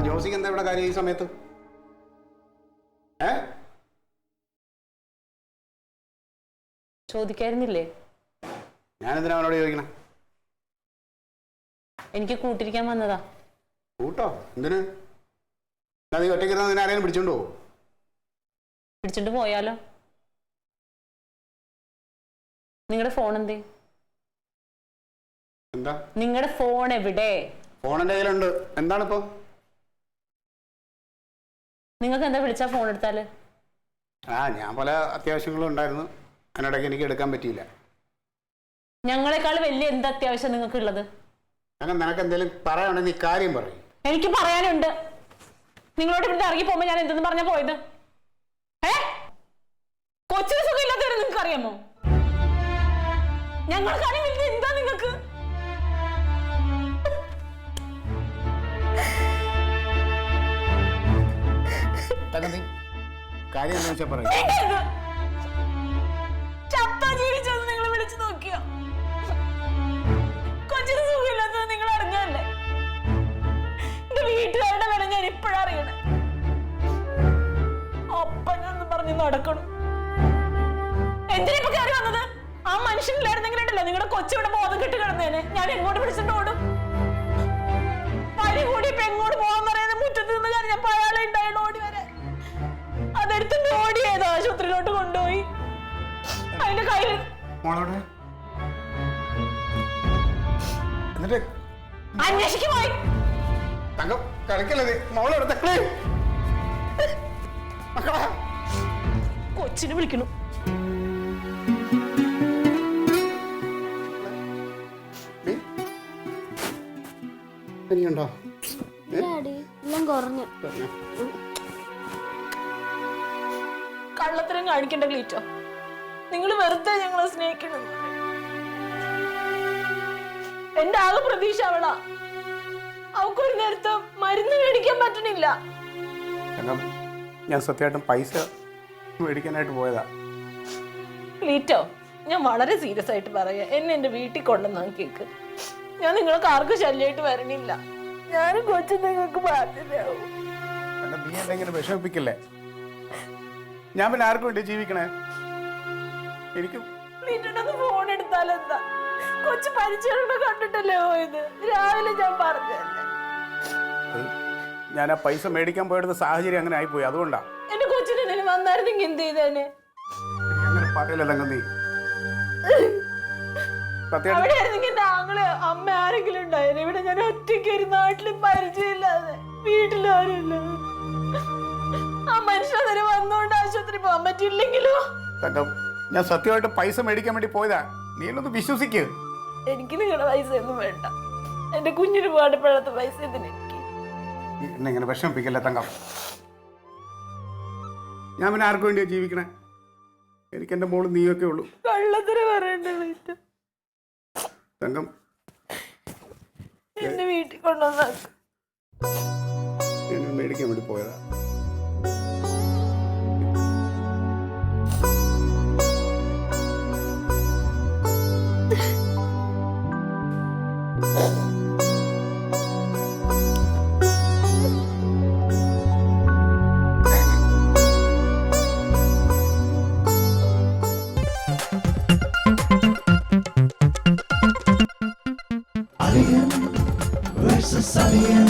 ജോസിക്ക് എന്താ ഇവിടെ കാര്യം ഈ സമയത്ത്? ചോദിക്കായിരുന്നില്ലേ? ഞാനെന്തിനാ അവനോട് ചോദിക്കണേ? എനിക്ക് കൂട്ടിരിക്കാൻ വന്നതാ. കൂട്ടോ? എന്തിന്? നീ ഒറ്റയ്ക്കിരുന്ന നിന്നെ ആരെയും പിടിച്ചോണ്ട് പോകും? പിടിച്ചോണ്ട് പോയാലോ? നിങ്ങളുടെ ഫോൺ എന്തേ? എന്താ നിങ്ങളുടെ ഫോൺ എവിടെ? ഫോൺ എന്റെ കയ്യിലുണ്ട്. എന്താണിപ്പോ? നിങ്ങൾക്ക് എന്താ വിളിച്ചാ ഫോൺ എടുത്താല്? ഞാൻ പല അത്യാവശ്യങ്ങളും ഉണ്ടായിരുന്നു, അതിനിടയ്ക്ക് എനിക്ക് എടുക്കാൻ പറ്റിയില്ല. ഞങ്ങളെക്കാൾ വലിയ എന്ത് അത്യാവശ്യം നിങ്ങൾക്ക് ഉള്ളത്? നിനക്ക് എന്തെങ്കിലും പറയാനുണ്ടെങ്കിൽ നീ കാര്യം പറയും. എനിക്ക് പറയാനുണ്ട്. നിങ്ങളോട് ഇവിടെ ഇറങ്ങി പോകുമ്പോ ഞാൻ എന്തെന്ന് പറഞ്ഞാ പോയത്? കൊച്ചിന് സുഖം ഇല്ലാത്തവരെ നിങ്ങൾക്ക് അറിയാമോ? ഞങ്ങൾക്കാണെങ്കിൽ വലുത് എന്താ നിങ്ങൾക്ക്? കാര്യം എന്താ വെച്ചാ പറയും. ചത്താ ജീവിച്ചത് നിങ്ങൾ വിളിച്ചു നോക്കിയോ? കൊച്ചിന് സുഖമില്ലാത്തത് നിങ്ങൾ അറിഞ്ഞല്ലേ? എന്റെ വീട്ടുകാരുടെ വില ഞാൻ ഇപ്പോഴറിയണേ. അപ്പനെന്ന് പറഞ്ഞ് നടക്കണം. എന്തിനിപ്പോ കയറി വന്നത്? ആ മനുഷ്യനില്ലായിരുന്നെങ്കിലും ഉണ്ടല്ലോ നിങ്ങളുടെ കൊച്ചിവിടെ ബോധം കെട്ട് കിടന്നേനെ. ഞാൻ എങ്ങോട്ട് പിടിച്ചിട്ട് ഓടും? പനി കൂടി ഇപ്പൊ എങ്ങോട്ട് പോകാൻ പറയുന്നത്? മുറ്റത്ത് നിന്ന് കരഞ്ഞപ്പോ അയാളെ ഉണ്ടായിട്ട് ഓടി വരെ അതെടുത്ത് ഓടിയത് ആശുപത്രിയിലോട്ട് കൊണ്ടുപോയി. അതിന്റെ കയ്യിൽ അന്വേഷിക്കുമായി കൊച്ചിനെ വിളിക്കണു. പനിയുണ്ടോ? കള്ളത്തരം കാണിക്കേണ്ട ക്ലീറ്റോ. നിങ്ങൾ വെറുതെ ഞങ്ങളെ സ്നേഹിക്കണം. എന്റെ ആകെ പ്രതീക്ഷ അവളാ. അവക്കൊരു നേരത്തെ മരുന്ന് മേടിക്കാൻ പറ്റണില്ല. ഞാൻ സത്യമായിട്ടും പൈസ മേടിക്കാനായിട്ട് പോയതാ. ക്ലീറ്റോ, ഞാൻ വളരെ സീരിയസ് ആയിട്ട് പറയാ. എന്നെ എന്റെ വീട്ടിൽ കൊണ്ടുവന്നാക്കിയേക്ക്. ഞാൻ നിങ്ങൾക്ക് ആർക്കും ശല്യമായിട്ട് വരണില്ല. ഞാനും കൊച്ചു നിങ്ങൾക്ക് ബാധ്യതയാവും. നീ എന്തെങ്കിലും വിഷമിപ്പിക്കല്ലേ? ഞാൻ പിന്നെ ആർക്കും വേണ്ടി ജീവിക്കണേ? എനിക്ക് ഫോൺ എടുത്താലെന്താ? കൊച്ചു പരിചയം കണ്ടിട്ടല്ലേ പോയത്? രാവിലെ ഞാൻ പറഞ്ഞല്ലേ. ഞാൻ ആ പൈസ മേടിക്കാൻ പോയത് സാഹചര്യം അങ്ങനെ ആയിപ്പോയി, അതുകൊണ്ടാ. എന്റെ കൊച്ചിനെ വന്നായിരുന്നെങ്കിൽ എന്ത് ചെയ്തേനെ? അങ്ങനെ പറയലല്ല നീ. അവിടെ ആയിരുന്നെങ്കിൽ എന്റെ ആങ്ങള് അമ്മ ആരെങ്കിലും ഉണ്ടായിരുന്നു. ഇവിടെ ഞാൻ ഒറ്റയ്ക്ക് ഒരു നാട്ടിലും പരിചയമില്ലാതെ വീട്ടിലാരുമില്ല. ആ മനുഷ്യനെ വന്നോണ്ട് ആശുപത്രി പോകാൻ പറ്റില്ലെങ്കിലോ? ഞാൻ സത്യമായിട്ട് പൈസ മേടിക്കാൻ വേണ്ടി പോയതാ. നീ എന്നൊന്ന് വിശ്വസിക്ക്. എനിക്ക് നിങ്ങളുടെ പൈസ ഒന്നും വേണ്ട. എന്റെ കുഞ്ഞിന് പാടപ്പെടാത്ത പൈസ ഇതിനെനിക്ക്. എന്നെ ഇങ്ങനെ വിഷമിപ്പിക്കല്ലേ തങ്കം. ഞാൻ പിന്നെ ആർക്കും വേണ്ടിയാ ജീവിക്കണേ? എനിക്ക് എന്റെ മോള് നീയൊക്കെ ഉള്ളൂ. കള്ളത്തരം പറയണ്ട തങ്കം. എന്നെ വീട്ടിൽ കൊണ്ടുവന്നാക്ക. ഞാൻ മേടിക്കാൻ വേണ്ടി പോയതാ. Alien versus Alien.